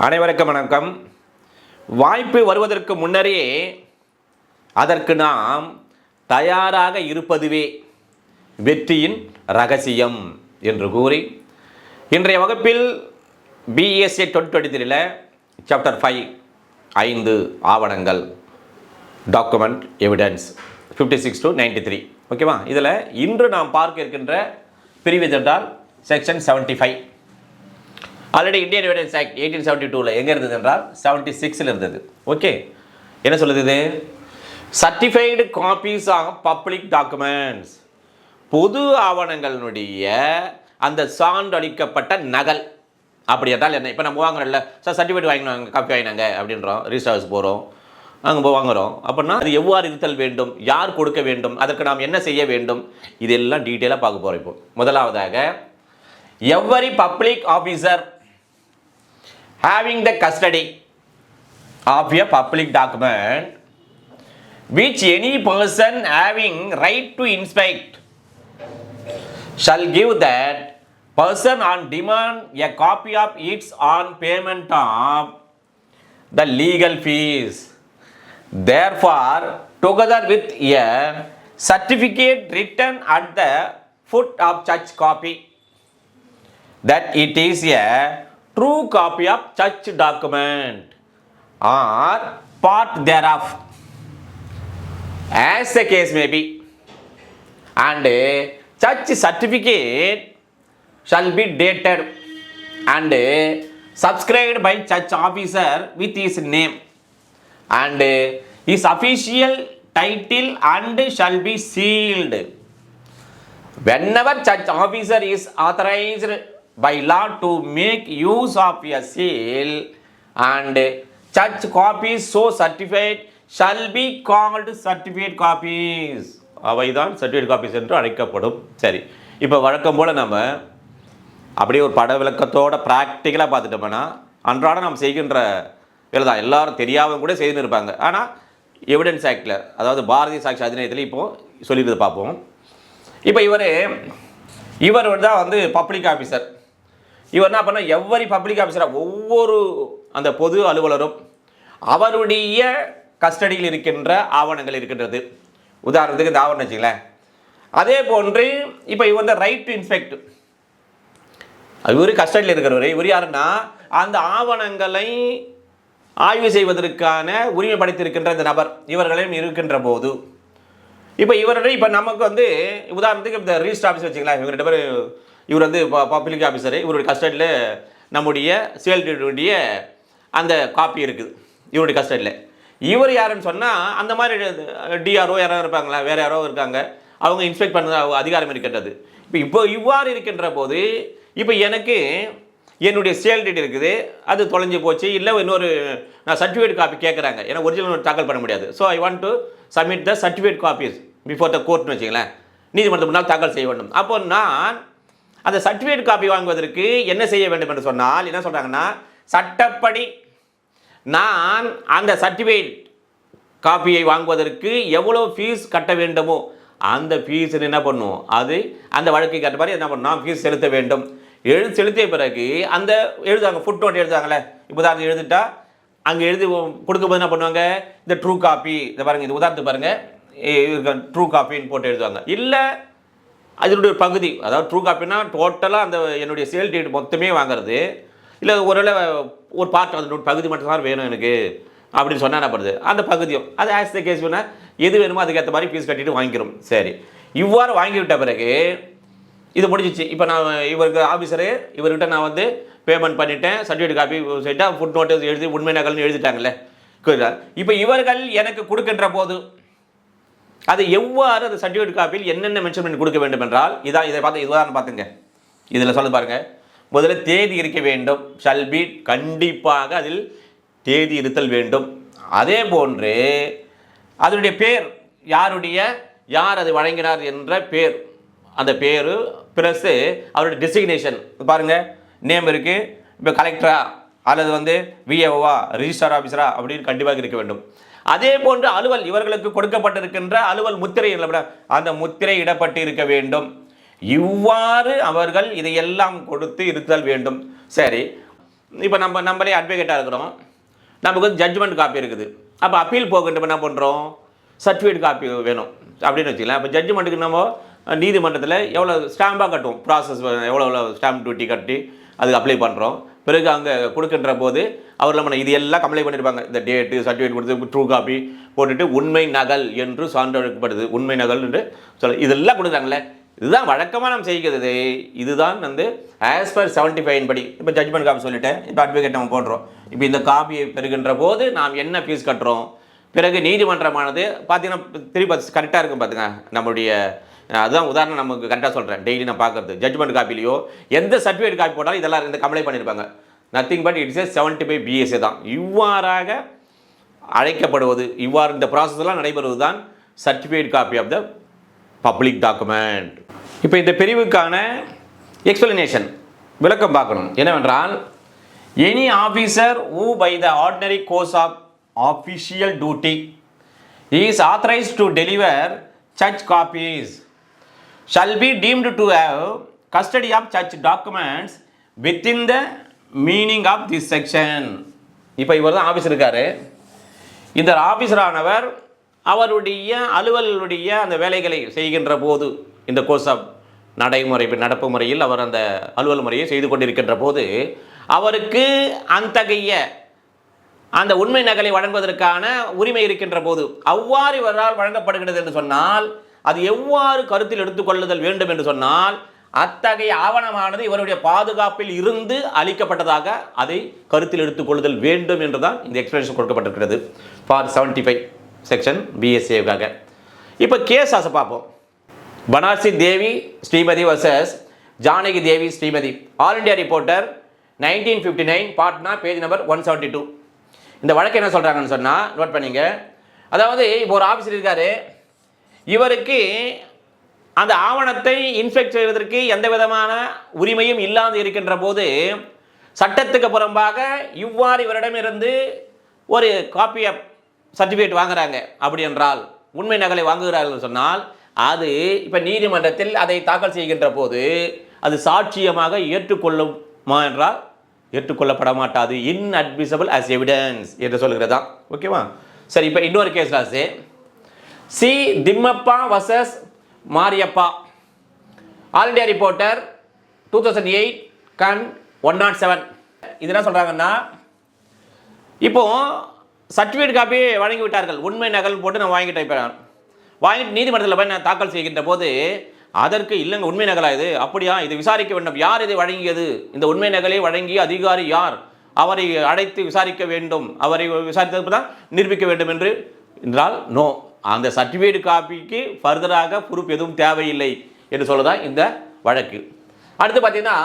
அனைவருக்கும் வணக்கம். வாய்ப்பு வருவதற்கு முன்னரே அதற்கு நாம் தயாராக இருப்பதுவே வெற்றியின் ரகசியம் என்று கூறி இன்றைய வகுப்பில் BSA 2023 சாப்டர் 5 ஆவணங்கள் டாக்குமெண்ட் எவிடன்ஸ் 56 to 93 ஓகேவா. இதில் இன்று நாம் பார்க்க இருக்கின்ற பிரிவு என்றால் section 75. Already Indian evidence act 1872 எங்கே இருந்தது என்றால் 76 இருந்தது. ஓகே, என்ன சொல்லுது இது? Certified copies of public documents, பொது ஆவணங்களுடைய அந்த சான்றளிக்கப்பட்ட நகல். அப்படி என்றால் என்ன? இப்போ நம்ம வாங்குறோம்ல சார், சர்டிஃபிகேட் வாங்கினாங்க, காப்பி வாங்கினாங்க அப்படின்றோம், ரிஜிஸ்டர் ஆஃபீஸ் போகிறோம், அங்கே போய் வாங்குகிறோம். அப்படின்னா அது எவ்வாறு இருத்தல் வேண்டும், யார் கொடுக்க வேண்டும், அதற்கு நாம் என்ன செய்ய வேண்டும், இதெல்லாம் டீட்டெயிலாக பார்க்க போகிறோம். இப்போ முதலாவதாக, every public officer having the custody of a public document which any person having right to inspect shall give that person on demand a copy of it on payment of the legal fees. Therefore, together with a certificate written at the foot of such copy that it is a true copy of such document or part thereof as the case may be, and such certificate shall be dated and subscribed by such officer with his name and his official title and shall be sealed. Whenever such officer is authorized by law to make use of a seal and such copies so certified shall be called certificate copies. அவைதான் certificate copies என்று அழைக்கப்படும். சரி, இப்போ வழக்கம் போல் நம்ம அப்படியே ஒரு பட விளக்கத்தோட ப்ராக்டிக்கலாக பார்த்துட்டோம்னா அன்றாட நாம் செய்கின்ற வேலை தான். எல்லாரும் தெரியாமல் கூட செய்துன்னு இருப்பாங்க. ஆனால் எவிடன்ஸ் ஆக்டில், அதாவது பாரதிய சாட்சி அதிநியத்தில் இப்போது சொல்லிடுறது பார்ப்போம். இப்போ இவர் தான் வந்து பப்ளிக் ஆஃபீஸர். இவர் என்ன பண்ணால் எவ்வரி பப்ளிக் ஆஃபீஸராக ஒவ்வொரு அந்த பொது அலுவலரும் அவருடைய கஸ்டடியில் இருக்கின்ற ஆவணங்கள் இருக்கின்றது. உதாரணத்துக்கு இந்த ஆவணம் வச்சுங்களேன். அதே போன்று இப்போ இவர் வந்து ரைட் டு இன்ஸ்பெக்ட், இவர் கஸ்டடியில் இருக்கிறவர். இவர் யாருன்னா அந்த ஆவணங்களை ஆய்வு செய்வதற்கான உரிமை படைத்திருக்கின்ற இந்த நபர். இவர்களையும் இருக்கின்ற போது இப்போ நமக்கு வந்து உதாரணத்துக்கு இந்த ரிஜிஸ்டர் ஆஃபீஸ் வச்சுங்களேன். இவங்க 2 பேர், இவர் வந்து பப்ளிக் ஆஃபீஸரு, இவருடைய கஸ்டடியில் நம்முடைய சேல்டியுடைய அந்த காப்பி இருக்குது இவருடைய கஸ்டடியில். இவர் யாருன்னு சொன்னால் அந்த மாதிரி டிஆர்ஓ யாராவது இருப்பாங்களா, வேறு யாரோ இருக்காங்க, அவங்க இன்ஸ்பெக்ட் பண்ண அதிகாரம் இருக்கின்றது. இப்போ இவ்வாறு இருக்கின்ற போது இப்போ எனக்கு என்னுடைய சேல்டிட் இருக்குது, அது தொலைஞ்சு போச்சு, இல்லை இன்னொரு நான் சர்டிஃபிகேட் காப்பி கேட்குறாங்க, ஏன்னா ஒரிஜினல் தாக்கல் பண்ண முடியாது. So I want to submit the certificate copies before the கோர்ட்னு வச்சுங்களேன், நீதிமன்றம் முன்னால் தாக்கல் செய்ய வேண்டும். அப்போ நான் அந்த சர்டிஃபிகேட் காப்பி வாங்குவதற்கு என்ன செய்ய வேண்டும் என்று சொன்னால், என்ன சொல்கிறாங்கன்னா, சட்டப்படி நான் அந்த சர்டிஃபிகேட் காப்பியை வாங்குவதற்கு எவ்வளோ ஃபீஸ் கட்ட வேண்டுமோ அந்த ஃபீஸ் என்ன பண்ணும், அது அந்த வழக்கை கட்ட மாதிரி என்ன பண்ணணும், ஃபீஸ் செலுத்த வேண்டும். செலுத்திய பிறகு அந்த எழுதுவாங்க, ஃபுட் நோட் எழுதுவாங்களே. இப்போ உதாரணம் எழுதிட்டா அங்கே எழுதி கொடுக்கும்போது என்ன பண்ணுவாங்க, இந்த ட்ரூ காப்பி, இதை பாருங்கள், இது உதாரணத்துக்கு பாருங்கள், ட்ரூ காப்பின்னு போட்டு எழுதுவாங்க. இல்லை அதனுடைய ஒரு பகுதி, அதாவது ட்ரூ காப்பினா டோட்டலாக அந்த என்னுடைய சேல் டீட் மொத்தமே வாங்குறது, இல்லை ஒரு பார்ட் அதனுடைய பகுதி மட்டும் தான் வேணும் எனக்கு அப்படின்னு சொன்னால் என்ன பண்ணுறது, அந்த பகுதியும் அது ஆஸ் த கேஸ் வேணால் எது வேணுமோ அதுக்கேற்ற மாதிரி ஃபீஸ் கட்டிட்டு வாங்கிக்கிறோம். சரி, இவ்வாறு வாங்கிவிட்ட பிறகு இது முடிஞ்சிச்சு. இப்போ நான் இவருக்கு ஆஃபீஸரு, இவர்கிட்ட நான் வந்து பேமெண்ட் பண்ணிட்டேன், சர்டிஃபிகேட் காப்பி சொல்லிட்டா ஃபுட் நோட்டு எழுதி உண்மை நகல்னு எழுதிட்டாங்கல்ல. இப்போ இவர்கள் எனக்கு கொடுக்கின்ற போது அது எவ்வாறு அந்த சர்டிஃபிகேட் காப்பியில் என்னென்ன மென்ஷன் பண்ணி கொடுக்க வேண்டும் என்றால், இதை பார்த்து உதாரணம் பார்த்துங்க. இதில் சொல்ல பாருங்கள், முதல்ல தேதி இருக்க வேண்டும், ஷல் பி, கண்டிப்பாக அதில் தேதி இருத்தல் வேண்டும். அதே போன்று அதனுடைய பேர், யார் அது வழங்கினார் என்ற பேர், அந்த பேர் ப்ளஸ் அவருடைய டெசிக்னேஷன் பாருங்கள், நேம் இருக்குது. இப்போ கலெக்டரா அல்லது வந்து விஏஓவா, ரிஜிஸ்டர் ஆஃபீஸரா அப்படின்னு கண்டிப்பாக இருக்க வேண்டும். அதே போன்று அலுவல், இவர்களுக்கு கொடுக்கப்பட்டிருக்கின்ற அலுவல் முத்திரை, அந்த முத்திரை இடப்பட்டு இருக்க வேண்டும். இவ்வாறு அவர்கள் இதையெல்லாம் கொடுத்து இருத்தல் வேண்டும். சரி, இப்போ நம்மளே அட்வொகேட்டாக இருக்கிறோம், நமக்கு வந்து ஜட்ஜ்மெண்ட் காப்பி இருக்குது. அப்போ அப்பீல் போகின்ற என்ன பண்ணுறோம், சர்டிஃபிகேட் காப்பி வேணும் அப்படின்னு வச்சுக்கலாம். இப்போ ஜட்ஜ்மெண்ட்டுக்கு நம்ம நீதிமன்றத்தில் எவ்வளோ ஸ்டாம்பாக கட்டுவோம், ப்ராசஸ் எவ்வளோ ஸ்டாம்ப் டியூட்டி கட்டி அதுக்கு அப்ளை பண்ணுறோம். பிறகு அங்கே கொடுக்கின்ற போது அவர் நம்ம இது எல்லாம் கம்ப்ளைண்ட் பண்ணியிருப்பாங்க, இந்த டேட்டு சர்டிஃபிகேட் கொடுத்து ட்ரூ காப்பி போட்டுட்டு உண்மை நகல் என்று சான்றளிக்கப்படுது, உண்மை நகல் என்று இதெல்லாம் கொடுக்குறாங்களே. இதுதான் வழக்கமாக நம்ம செய்கிறது. இதுதான் வந்து ஆஸ் பர் 75 படி. இப்போ ஜட்ஜ்மெண்ட் காப்பி சொல்லிட்டேன், இப்போ அட்வொகேட் நம்ம போடுறோம். இப்போ இந்த காப்பியை பெறுகின்ற போது நாம் என்ன ஃபீஸ் கட்டுறோம், பிறகு நீதிமன்றமானது பார்த்தீங்கன்னா திருப்பி கரெக்டாக இருக்கும் பார்த்துங்க. நம்மளுடைய அதுதான் உதாரணம் நமக்கு கரெக்டாக சொல்கிறேன், டெய்லி நான் பார்க்குறது ஜட்ஜ்மெண்ட் காப்பிலையோ எந்த சர்டிஃபிகேட் காப்பி போட்டாலும் இதெல்லாம் இந்த கம்ப்ளைண்ட் பண்ணியிருப்பாங்க. நத்திங் பட் இட்ஸ் 75 BSA தான். இவ்வாறாக அழைக்கப்படுவது, இவ்வாறு இந்த ப்ராசஸ்லாம் நடைபெறுவது தான் certificate copy of the public document. இப்போ இந்த பிரிவுக்கான எக்ஸ்பிளனேஷன் விளக்கம் பார்க்கணும். என்னவென்றால், any officer who by the ordinary course of official duty is authorized to deliver such copies shall be deemed to have custody of such documents within the meaning of this section. இப்போ இவர் தான் officer இருக்காரு. இந்த ஆஃபீஸரானவர் அவருடைய அலுவலுடைய அந்த வேலைகளை செய்கின்ற போது, இந்த கோர்ஸ் ஆஃப் நடைமுறை நடப்பு முறையில் அவர் அந்த அலுவல் முறையை செய்து கொண்டிருக்கின்ற போது அவருக்கு அத்தகைய அந்த உண்மை நகலை வழங்குவதற்கான உரிமை இருக்கின்ற போது, அவ்வாறு இவரால் வழங்கப்படுகிறது என்று சொன்னால், அது எவ்வாறு கருத்தில் எடுத்துக்கொள்ளுதல் வேண்டும் என்று சொன்னால், அத்தகைய ஆவணமானது இவருடைய பாதுகாப்பில் இருந்து அளிக்கப்பட்டதாக அதை கருத்தில் எடுத்துக்கொள்ளுதல் வேண்டும் என்றுதான் இந்த எக்ஸ்பிளனேஷன் கொடுக்கப்பட்டிருக்கிறது ஃபார் 75 செக்ஷன் BSAவுக்காக. இப்போ கேஸ் ஆசை பார்ப்போம். Banarasi Devi Shrimati versus Janaki Devi Shrimati, all India reporter 1959, Patna, page number 172. இந்த வழக்கு என்ன சொல்கிறாங்கன்னு சொன்னால் நோட் பண்ணிங்க. அதாவது இப்போ ஒரு ஆஃபீஸர் இருக்கார், இவருக்கு அந்த ஆவணத்தை இன்ஸ்பெக்ட் செய்வதற்கு எந்த விதமான உரிமையும் இல்லாது இருக்கின்ற போது சட்டத்துக்கு புறம்பாக இவ்வாறு இவரிடமிருந்து ஒரு காப்பி ஆஃப் சர்டிஃபிகேட் வாங்குறாங்க. அப்படி என்றால் உண்மை நகலை வாங்குகிறார்கள் சொன்னால் அது இப்போ நீதிமன்றத்தில் அதை தாக்கல் செய்கின்ற போது அது சாட்சியமாக ஏற்றுக்கொள்ளுமா என்றால் ஏற்றுக்கொள்ளப்பட மாட்டாது. இன்அட்மிசபிள் ஆஸ் எவிடன்ஸ் என்று சொல்லுகிறதா. ஓகேவா? சரி, இப்போ இன்னொரு case Rasu, C Thimmappa versus Mariappa, all India reporter 2008, கன் 107. இது என்ன சொல்கிறாங்கன்னா, இப்போ சர்டிஃபிகேட் காப்பி வழங்கி விட்டார்கள், உண்மை நகல் போட்டு நான் வாங்கிட்டு வாங்கிட்டு நீதிமன்றத்தில் போய் நான் தாக்கல் செய்கின்ற போது அதற்கு இல்லைங்க உண்மை நகலா இது, அப்படியா, இது விசாரிக்க வேண்டும், யார் இதை வழங்கியது, இந்த உண்மை நகலை வழங்கிய அதிகாரி யார், அவரை அழைத்து விசாரிக்க வேண்டும், அவரை விசாரித்தது தான் நிரூபிக்க வேண்டும் என்று என்றால் நோ, அந்த சர்டிஃபிகேட் காப்பிக்கு ஃபர்தராக ப்ரூஃப் எதுவும் தேவையில்லை என்று சொல்லதான் இந்த வழக்கு. அடுத்து பார்த்தீங்கன்னா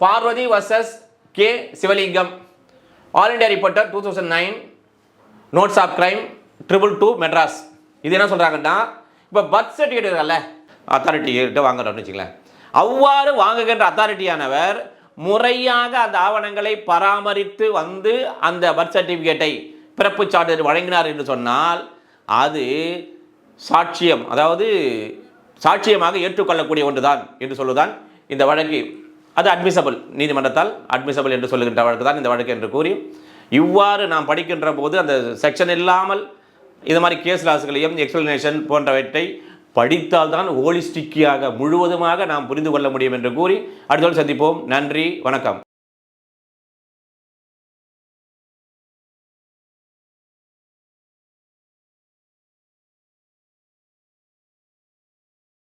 Parvathi versus K Sivalingam, all India reporter 2009, notes of crime 222 Madras. இது என்ன சொல்கிறாங்கன்னா, இப்போ பர்த் சர்டிஃபிகேட் இருக்கல அத்தாரிட்டிகிட்ட வாங்குறோம்னு வச்சுங்களேன், அவ்வாறு வாங்குகின்ற அத்தாரிட்டியானவர் முறையாக அந்த ஆவணங்களை பராமரித்து வந்து அந்த பர்த் சர்டிஃபிகேட்டை பிறப்பு சான்றிதழ் வழங்கினார் என்று சொன்னால் அது சாட்சியம், அதாவது சாட்சியமாக ஏற்றுக்கொள்ளக்கூடிய ஒன்றுதான் என்று சொல்லுதான் இந்த வழக்கு. அது அட்மிசபிள், நீதிமன்றத்தால் அட்மிசபிள் என்று சொல்லுகின்ற வழக்கு தான் இந்த வழக்கு என்று கூறி, இவ்வாறு நாம் படிக்கின்ற போது அந்த செக்ஷன் இல்லாமல் இது மாதிரி கேஸ் லாஸ்களையும் எக்ஸ்பிளனேஷன் போன்றவற்றை படித்தால் தான் ஹோலிஸ்டிக்காக முழுவதுமாக நாம் புரிந்து கொள்ள முடியும் என்று கூறி அடுத்த சந்திப்போம். நன்றி, வணக்கம்.